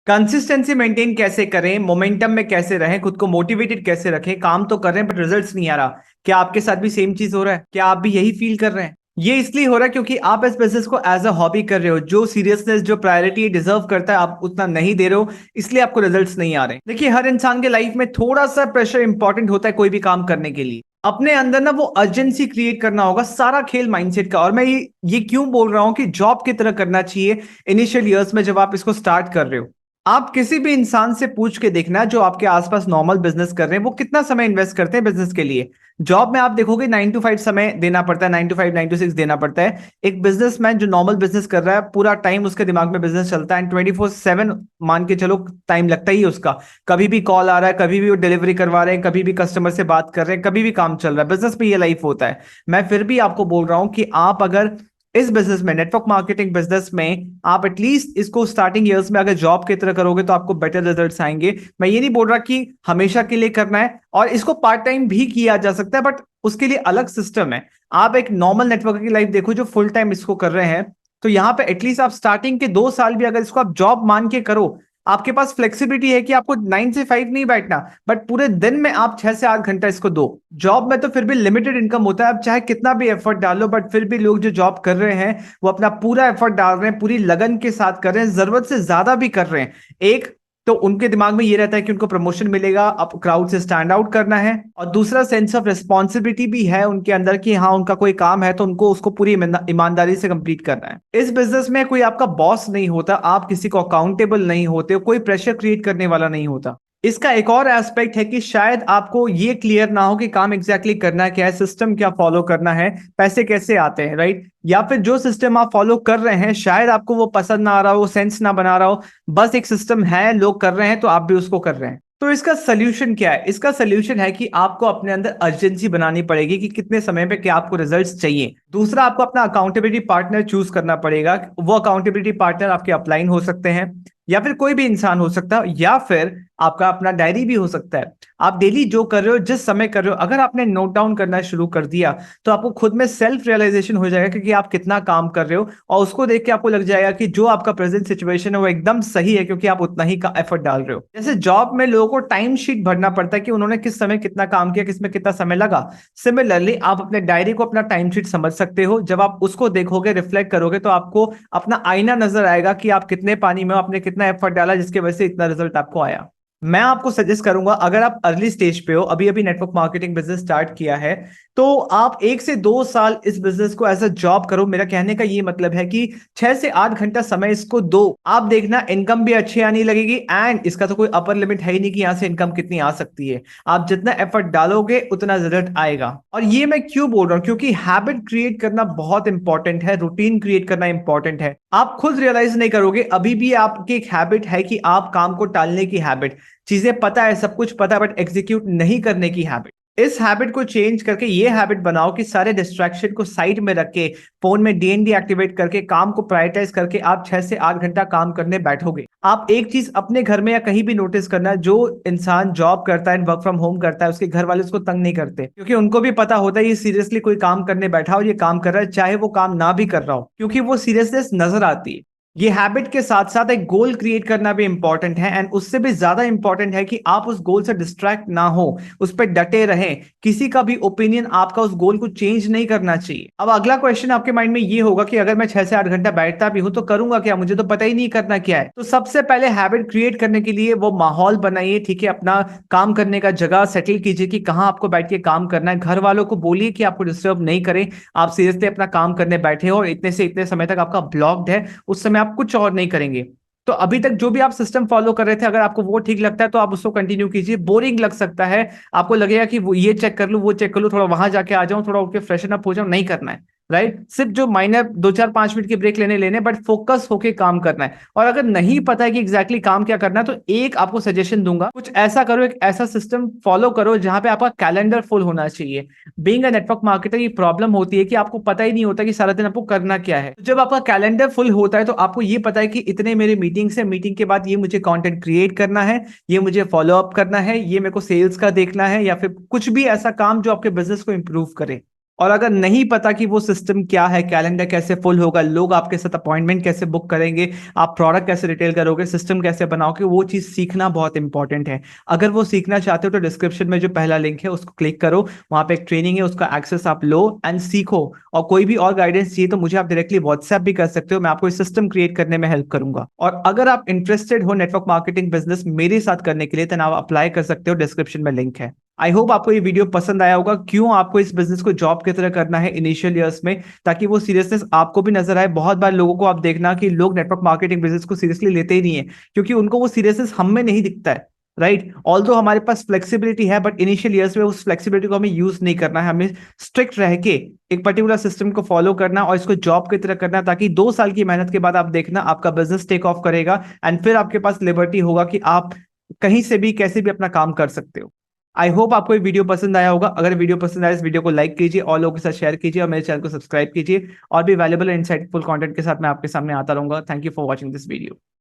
Consistency maintain कैसे करें, momentum में कैसे रहें, खुद को मोटिवेटेड कैसे रखें। काम तो कर रहे हैं बट रिजल्ट्स नहीं आ रहा। क्या आपके साथ भी सेम चीज हो रहा है? क्या आप भी यही फील कर रहे हैं? ये इसलिए हो रहा है क्योंकि आप इस बिजनेस को एज अ हॉबी कर रहे हो। जो सीरियसनेस, जो प्रायोरिटी डिजर्व करता है, आप उतना नहीं दे रहे हो, इसलिए आपको रिजल्ट्स नहीं आ रहे। देखिए, हर इंसान के लाइफ में थोड़ा सा प्रेशर इंपॉर्टेंट होता है कोई भी काम करने के लिए। अपने अंदर ना वो अर्जेंसी क्रिएट करना होगा। सारा खेल माइंडसेट का। और मैं ये क्यों बोल रहा हूं कि जॉब की तरह करना चाहिए इनिशियल ईयर्स में जब आप इसको स्टार्ट कर रहे हो। आप किसी भी इंसान से पूछ के देखना जो आपके आसपास नॉर्मल बिजनेस कर रहे हैं, वो कितना समय इन्वेस्ट करते हैं बिजनेस के लिए। जॉब में आप देखोगे 9 to 5 समय देना पड़ता है, 9 to 5, 9 to 6 देना पड़ता है। एक बिजनेसमैन जो नॉर्मल बिजनेस कर रहा है, पूरा टाइम उसके दिमाग में बिजनेस चलता है एंड 24/7 मान के चलो टाइम लगता ही है उसका। कभी भी कॉल आ रहा है, कभी भी वो डिलीवरी करवा रहे हैं, कभी भी कस्टमर से बात कर रहे हैं, कभी भी काम चल रहा है। बिजनेस में ये लाइफ होता है। मैं फिर भी आपको बोल रहा हूं कि आप अगर इस बिजनेस में, नेटवर्क मार्केटिंग बिजनेस में, आप एटलीस्ट इसको स्टार्टिंग ईयर्स में अगर जॉब की तरह करोगे तो आपको बेटर रिजल्ट्स आएंगे। मैं ये नहीं बोल रहा कि हमेशा के लिए करना है, और इसको पार्ट टाइम भी किया जा सकता है, बट उसके लिए अलग सिस्टम है। आप एक नॉर्मल नेटवर्क की लाइफ देखो जो फुल टाइम इसको कर रहे हैं, तो यहां पे एटलीस्ट आप स्टार्टिंग के 2 साल भी अगर इसको आप जॉब मान के करो, आपके पास फ्लेक्सिबिलिटी है कि आपको 9 से 5 नहीं बैठना, बट पूरे दिन में आप 6 से 8 घंटा इसको दो। जॉब में तो फिर भी लिमिटेड इनकम होता है। आप चाहे कितना भी एफर्ट डालो, बट फिर भी लोग जो जॉब कर रहे हैं वो अपना पूरा एफर्ट डाल रहे हैं, पूरी लगन के साथ कर रहे हैं, जरूरत से ज्यादा भी कर रहे हैं। एक तो उनके दिमाग में ये रहता है कि उनको प्रमोशन मिलेगा, अब क्राउड से स्टैंड आउट करना है, और दूसरा सेंस ऑफ रिस्पॉन्सिबिलिटी भी है उनके अंदर कि हाँ, उनका कोई काम है तो उनको उसको पूरी ईमानदारी से कंप्लीट करना है। इस बिजनेस में कोई आपका बॉस नहीं होता, आप किसी को अकाउंटेबल नहीं होते, कोई प्रेशर क्रिएट करने वाला नहीं होता। इसका एक और एस्पेक्ट है कि शायद आपको ये क्लियर ना हो कि काम एग्जैक्टली करना क्या है, सिस्टम क्या फॉलो करना है, पैसे कैसे आते हैं, राइट? या फिर जो सिस्टम आप फॉलो कर रहे हैं शायद आपको वो पसंद ना आ रहा हो, सेंस ना बना रहा हो। बस एक सिस्टम है, लोग कर रहे हैं तो आप भी उसको कर रहे हैं। तो इसका सोल्यूशन क्या है? इसका सोल्यूशन है कि आपको अपने अंदर अर्जेंसी बनानी पड़ेगी कि कितने समय पे क्या आपको रिजल्ट्स चाहिए। दूसरा, आपको अपना अकाउंटेबिलिटी पार्टनर चूज करना पड़ेगा। वो अकाउंटेबिलिटी पार्टनर आपके अपलाइन हो सकते हैं, या फिर कोई भी इंसान हो सकता है, या फिर आपका अपना डायरी भी हो सकता है। आप डेली जो कर रहे हो, जिस समय कर रहे हो, अगर आपने नोट डाउन करना शुरू कर दिया तो आपको खुद में सेल्फ रियलाइजेशन हो जाएगा कि आप कितना काम कर रहे हो, और उसको देख के आपको लग जाएगा कि जो आपका प्रेजेंट सिचुएशन है वो एकदम सही है, क्योंकि आप उतना ही का एफर्ट डाल रहे हो। जैसे जॉब में लोगों को टाइम शीट भरना पड़ता है कि उन्होंने किस समय कितना काम किया, किसमें कितना समय लगा। सिमिलरली आप अपने डायरी को अपना टाइम शीट समझ सकते हो। जब आप उसको देखोगे, रिफ्लेक्ट करोगे, तो आपको अपना आईना नजर आएगा कि आप कितने पानी में हो, आपने कितना एफर्ट डाला जिसकी वजह से इतना रिजल्ट आपको आया। मैं आपको सजेस्ट करूंगा, अगर आप अर्ली स्टेज पे हो, अभी अभी नेटवर्क मार्केटिंग बिजनेस स्टार्ट किया है, तो आप 1 से 2 साल इस बिजनेस को एज अ जॉब करो। मेरा कहने का ये मतलब है कि 6 से 8 घंटा समय इसको दो। आप देखना इनकम भी अच्छी आने लगेगी, एंड इसका तो कोई अपर लिमिट है ही नहीं कि यहां से इनकम कितनी आ सकती है। आप जितना एफर्ट डालोगे उतना रिजल्ट आएगा। और ये मैं क्यों बोल रहा हूं? क्योंकि हैबिट क्रिएट करना बहुत इंपॉर्टेंट है, रूटीन क्रिएट करना इंपॉर्टेंट है। आप खुद रियलाइज नहीं करोगे, अभी भी आपकी एक हैबिट है कि आप काम को टालने की हैबिट। चीजें पता है, सब कुछ पता है, बट एग्जीक्यूट नहीं करने की हैबिट। इस हैबिट को चेंज करके ये हैबिट बनाओ कि सारे डिस्ट्रैक्शन को साइड में रख के, फोन में डीएनडी एक्टिवेट करके, काम को प्रायोरिटाइज करके आप 6 से 8 घंटा काम करने बैठोगे। आप एक चीज अपने घर में या कहीं भी नोटिस करना, जो इंसान जॉब करता है, वर्क फ्रॉम होम करता है, उसके घर वाले उसको तंग नहीं करते, क्योंकि उनको भी पता होता है ये सीरियसली कोई काम करने बैठा हो, ये काम कर रहा है, चाहे वो काम ना भी कर रहा हो, क्योंकि वो सीरियसनेस नजर आती है। ये हैबिट के साथ साथ एक गोल क्रिएट करना भी इंपॉर्टेंट है, एंड उससे भी ज्यादा इंपॉर्टेंट है कि आप उस गोल से डिस्ट्रैक्ट ना हो, उस पर डटे रहें। किसी का भी ओपिनियन आपका उस गोल को चेंज नहीं करना चाहिए। अब अगला क्वेश्चन आपके माइंड में ये होगा कि अगर मैं 6 से 8 घंटा बैठता भी हूं तो करूंगा क्या, मुझे तो पता ही नहीं करना क्या है। तो सबसे पहले हैबिट क्रिएट करने के लिए वो माहौल बनाइए, ठीक है? अपना काम करने का जगह सेटल कीजिए कि कहाँ आपको बैठ के काम करना है। घर वालों को बोलिए कि आपको डिस्टर्ब नहीं करें, आप सीरियसली अपना काम करने बैठे हो और इतने से इतने समय तक आपका ब्लॉक्ड है, उस समय आप कुछ और नहीं करेंगे। तो अभी तक जो भी आप सिस्टम फॉलो कर रहे थे, अगर आपको वो ठीक लगता है तो आप उसको कंटिन्यू कीजिए। बोरिंग लग सकता है, आपको लगेगा कि वो ये चेक कर लूं, वो चेक कर लूं, थोड़ा वहां जाके आ जाऊं, थोड़ा उठ के फ्रेशन अप हो जाऊं, नहीं करना है। राइट? सिर्फ जो माइनर 2 4 5 मिनट के ब्रेक लेने बट फोकस होके काम करना है। और अगर नहीं पता है कि एग्जैक्टली काम क्या करना है, तो एक आपको सजेशन दूंगा, कुछ ऐसा करो, एक ऐसा सिस्टम फॉलो करो जहां पे आपका कैलेंडर फुल होना चाहिए। बीइंग अ नेटवर्क मार्केटर ये प्रॉब्लम होती है कि आपको पता ही नहीं होता कि सारा दिन आपको करना क्या है। तो जब आपका कैलेंडर फुल होता है तो आपको ये पता है कि इतने मेरे मीटिंग्स है, मीटिंग के बाद ये मुझे कंटेंट क्रिएट करना है, ये मुझे फॉलो अप करना है, ये मेरे को सेल्स का देखना है, या फिर कुछ भी ऐसा काम जो आपके बिजनेस को इंप्रूव करे। और अगर नहीं पता कि वो सिस्टम क्या है, कैलेंडर कैसे फुल होगा, लोग आपके साथ अपॉइंटमेंट कैसे बुक करेंगे, आप प्रोडक्ट कैसे रिटेल करोगे, सिस्टम कैसे बनाओगे, वो चीज सीखना बहुत इंपॉर्टेंट है। अगर वो सीखना चाहते हो तो डिस्क्रिप्शन में जो पहला लिंक है उसको क्लिक करो, वहां पे एक ट्रेनिंग है, उसका एक्सेस आप लो एंड सीखो। और कोई भी और गाइडेंस चाहिए तो मुझे आप डायरेक्टली व्हाट्सएप भी कर सकते हो, मैं आपको इस सिस्टम क्रिएट करने में हेल्प करूंगा। और अगर आप इंटरेस्टेड हो नेटवर्क मार्केटिंग बिजनेस मेरे साथ करने के लिए तो आप अप्लाई कर सकते हो, डिस्क्रिप्शन में लिंक है। आई होप आपको ये वीडियो पसंद आया होगा, क्यों आपको इस बिजनेस को जॉब की तरह करना है इनिशियल ईयर्स में, ताकि वो सीरियसनेस आपको भी नजर आए। बहुत बार लोगों को आप देखना कि लोग नेटवर्क मार्केटिंग बिजनेस को सीरियसली लेते ही नहीं है, क्योंकि उनको वो सीरियसनेस हम में नहीं दिखता है। राइट, ऑल्दो हमारे पास फ्लेक्सिबिलिटी है, बट इनिशियल ईयर्स में उस फ्लेक्सिबिलिटी को हमें यूज नहीं करना है, हमें स्ट्रिक्ट रह के एक पर्टिकुलर सिस्टम को फॉलो करना और इसको जॉब की तरह करना, ताकि 2 साल की मेहनत के बाद आप देखना आपका बिजनेस टेक ऑफ करेगा एंड फिर आपके पास लिबर्टी होगा कि आप कहीं से भी कैसे भी अपना काम कर सकते हो। आई होप आपको ये वीडियो पसंद आया होगा। अगर वीडियो पसंद आया इस वीडियो को लाइक कीजिए और लोगों के साथ शेयर कीजिए और मेरे चैनल को सब्सक्राइब कीजिए। और भी वैल्यूबल एंड इंसाइटफुल कंटेंट के साथ मैं आपके सामने आता रहूंगा। Thank you for watching this video.